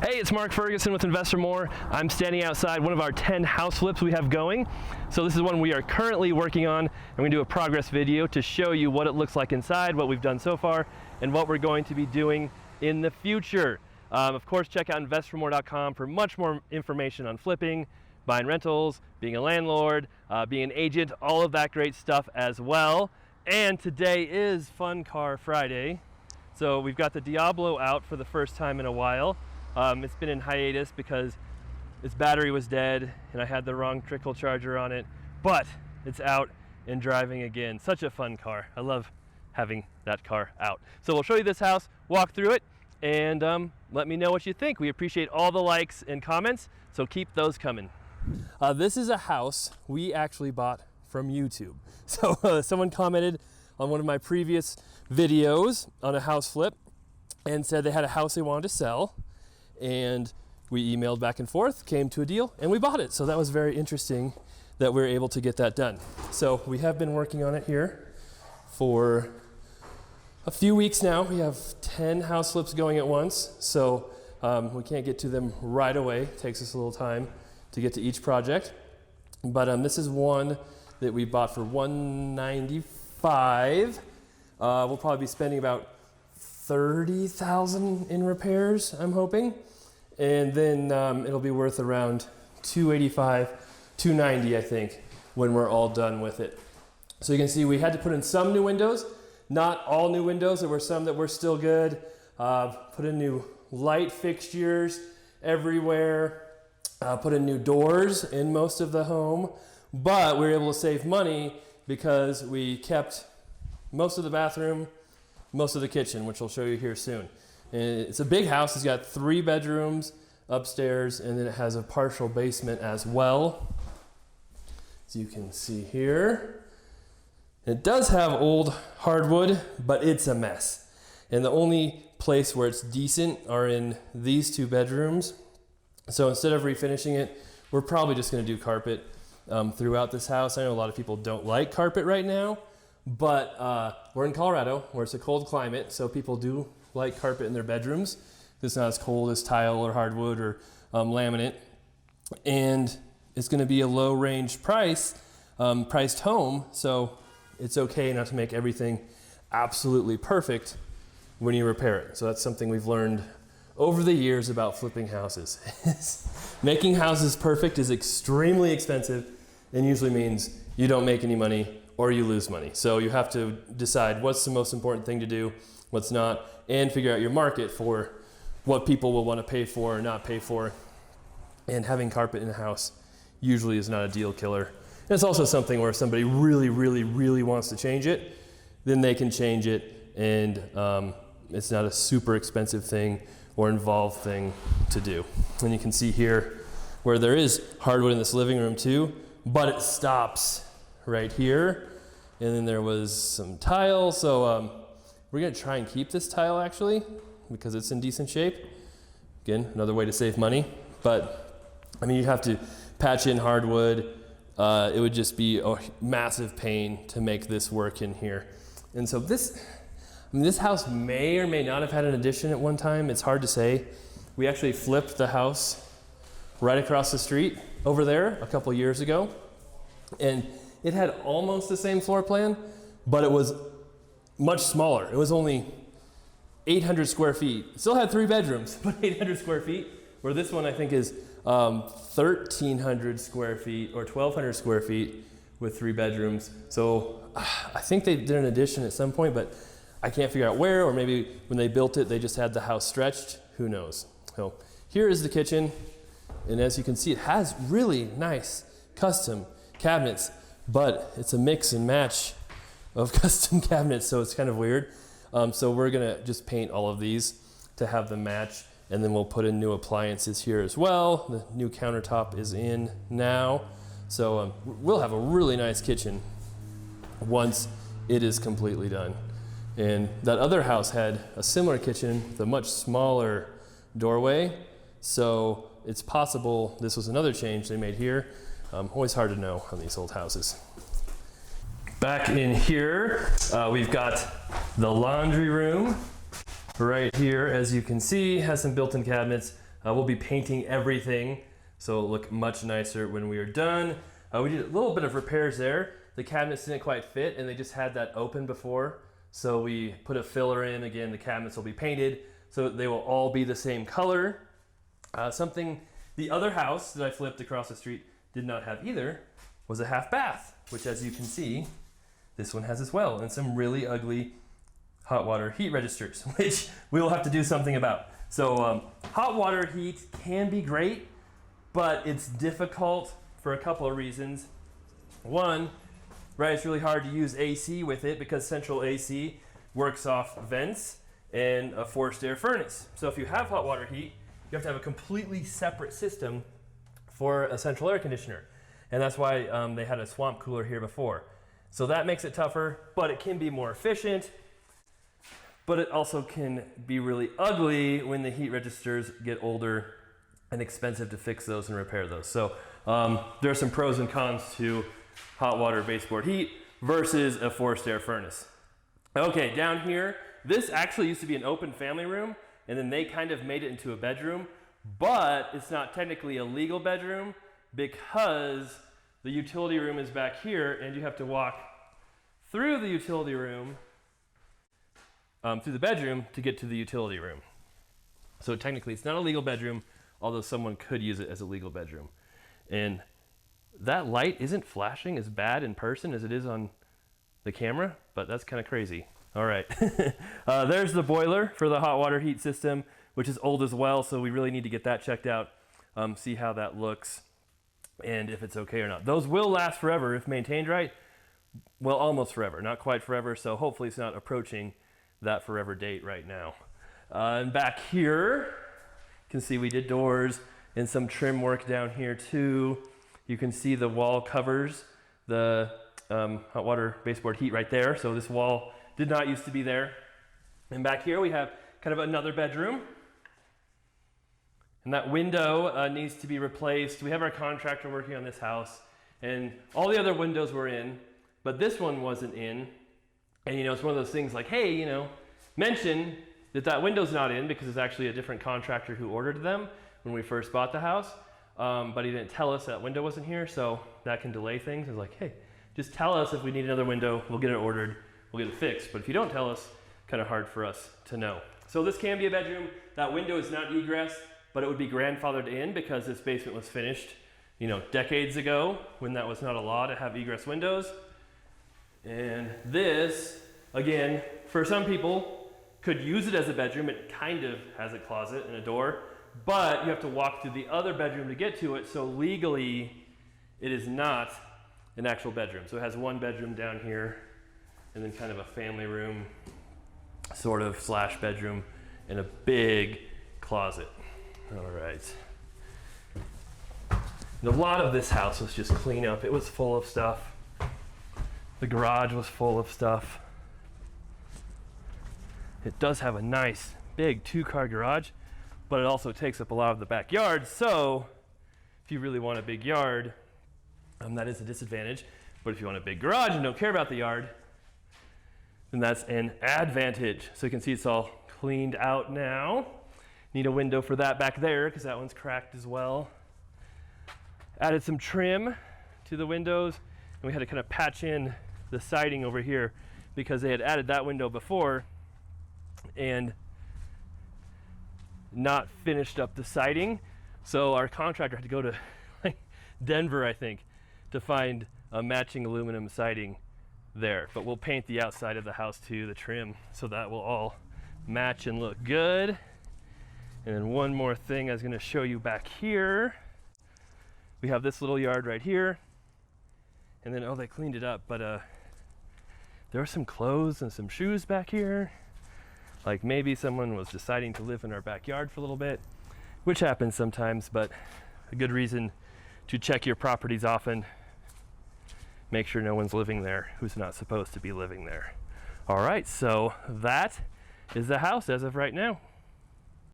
Hey, it's Mark Ferguson with InvestFourMore. I'm standing outside one of our 10 house flips we have going. So this is one we are currently working on. I'm going to do a progress video to show you what it looks like inside, what we've done so far, and what we're going to be doing in the future. Of course, check out InvestFourMore.com for much more information on flipping, buying rentals, being a landlord, being an agent, all of that great stuff as well. And today is Fun Car Friday. So we've got the Diablo out for the first time in a while. It's been in hiatus because its battery was dead and I had the wrong trickle charger on it, but it's out and driving again. Such a fun car. I love having that car out. So we'll show you this house, walk through it, and let me know what you think. We appreciate all the likes and comments, so keep those coming. This is a house we actually bought from YouTube. So someone commented on one of my previous videos on a house flip and said they had a house they wanted to sell, and we emailed back and forth, came to a deal, and we bought it. So that was very interesting that we were able to get that done. So we have been working on it here for a few weeks now. We have 10 house flips going at once, so we can't get to them right away. It takes us a little time to get to each project. But this is one that we bought for $195. We'll probably be spending about $30,000 in repairs, I'm hoping. And then it'll be worth around $285, $290, I think, when we're all done with it. So you can see we had to put in some new windows, not all new windows. There were some that were still good. Put in new light fixtures everywhere. Put in new doors in most of the home. But we were able to save money because we kept most of the bathroom, most of the kitchen, which I'll show you here soon. And it's a big house. It's got 3 bedrooms upstairs, and then it has a partial basement as well, as you can see here. It does have old hardwood, but it's a mess. And the only place where it's decent are in these 2 bedrooms. So instead of refinishing it, we're probably just going to do carpet throughout this house. I know a lot of people don't like carpet right now, but we're in Colorado where it's a cold climate, so people do like carpet in their bedrooms. It's not as cold as tile or hardwood or laminate. And it's going to be a low range priced home, so it's okay not to make everything absolutely perfect when you repair it. So that's something we've learned over the years about flipping houses. Making houses perfect is extremely expensive and usually means you don't make any money or you lose money. So you have to decide what's the most important thing to do, what's not, and figure out your market for what people will want to pay for or not pay for. And having carpet in a house usually is not a deal killer. And it's also something where if somebody really, really, really wants to change it, then they can change it, and it's not a super expensive thing or involved thing to do. And you can see here where there is hardwood in this living room too, but it stops right here. And then there was some tile. So we're gonna try and keep this tile actually, because it's in decent shape. Again, another way to save money. But I mean, you have to patch in hardwood. It would just be a massive pain to make this work in here. And so this house may or may not have had an addition at one time. It's hard to say. We actually flipped the house right across the street over there a couple years ago. And it had almost the same floor plan, but it was much smaller. It was only 800 square feet. It still had 3 bedrooms, but 800 square feet, where this one I think is 1,300 square feet or 1,200 square feet with 3 bedrooms. So I think they did an addition at some point, but I can't figure out where, or maybe when they built it, they just had the house stretched. Who knows? So here is the kitchen. And as you can see, it has really nice custom cabinets, but it's a mix and match of custom cabinets, so it's kind of weird. So we're gonna just paint all of these to have them match, and then we'll put in new appliances here as well. The new countertop is in now. So we'll have a really nice kitchen once it is completely done. And that other house had a similar kitchen with a much smaller doorway. So it's possible this was another change they made here. Always hard to know on these old houses. Back in here, we've got the laundry room right here. As you can see, has some built-in cabinets. We'll be painting everything, so it'll look much nicer when we are done. We did a little bit of repairs there. The cabinets didn't quite fit, and they just had that open before. So we put a filler in. Again, the cabinets will be painted, so they will all be the same color. Something the other house that I flipped across the street did not have either was a half bath, which, as you can see, this one has as well, and some really ugly hot water heat registers, which we will have to do something about. So hot water heat can be great, but it's difficult for a couple of reasons. One, right, it's really hard to use AC with it because central AC works off vents and a forced air furnace. So if you have hot water heat, you have to have a completely separate system for a central air conditioner. And that's why they had a swamp cooler here before. So that makes it tougher, but it can be more efficient. But it also can be really ugly when the heat registers get older and expensive to fix those and repair those. So there are some pros and cons to hot water baseboard heat versus a forced air furnace. Okay, down here, this actually used to be an open family room, and then they kind of made it into a bedroom, but it's not technically a legal bedroom because the utility room is back here, and you have to walk through the utility room, through the bedroom to get to the utility room. So technically it's not a legal bedroom, although someone could use it as a legal bedroom. And that light isn't flashing as bad in person as it is on the camera, but that's kind of crazy. All right, there's the boiler for the hot water heat system, which is old as well, so we really need to get that checked out, see how that looks, and if it's okay or not. Those will last forever if maintained right. Well, almost forever, not quite forever, so hopefully it's not approaching that forever date right now. And back here, you can see we did doors and some trim work down here too. You can see the wall covers the hot water baseboard heat right there. So this wall did not used to be there. And back here we have kind of another bedroom. And that window needs to be replaced. We have our contractor working on this house, and all the other windows were in, but this one wasn't in. And it's one of those things like, hey, mention that window's not in because it's actually a different contractor who ordered them when we first bought the house. But he didn't tell us that window wasn't here, so that can delay things. It's like, hey, just tell us if we need another window, we'll get it ordered, we'll get it fixed. But if you don't tell us, kind of hard for us to know. So this can be a bedroom. That window is not egress, but it would be grandfathered in because this basement was finished, decades ago when that was not a law to have egress windows. And this, again, for some people, could use it as a bedroom. It kind of has a closet and a door, but you have to walk through the other bedroom to get to it, so legally it is not an actual bedroom. So it has one bedroom down here and then kind of a family room sort of / bedroom and a big closet. All right. And a lot of this house was just clean up. It was full of stuff. The garage was full of stuff. It does have a nice big 2-car garage, but it also takes up a lot of the backyard. So if you really want a big yard, that is a disadvantage. But if you want a big garage and don't care about the yard, then that's an advantage. So you can see it's all cleaned out now. Need a window for that back there because that one's cracked as well. Added some trim to the windows, and we had to kind of patch in the siding over here because they had added that window before and not finished up the siding. So our contractor had to go to Denver, I think, to find a matching aluminum siding there. But we'll paint the outside of the house too, the trim, so that will all match and look good. And then one more thing I was going to show you back here. We have this little yard right here. And then, they cleaned it up, but there were some clothes and some shoes back here. Like maybe someone was deciding to live in our backyard for a little bit, which happens sometimes, but a good reason to check your properties often. Make sure no one's living there who's not supposed to be living there. All right, so that is the house as of right now.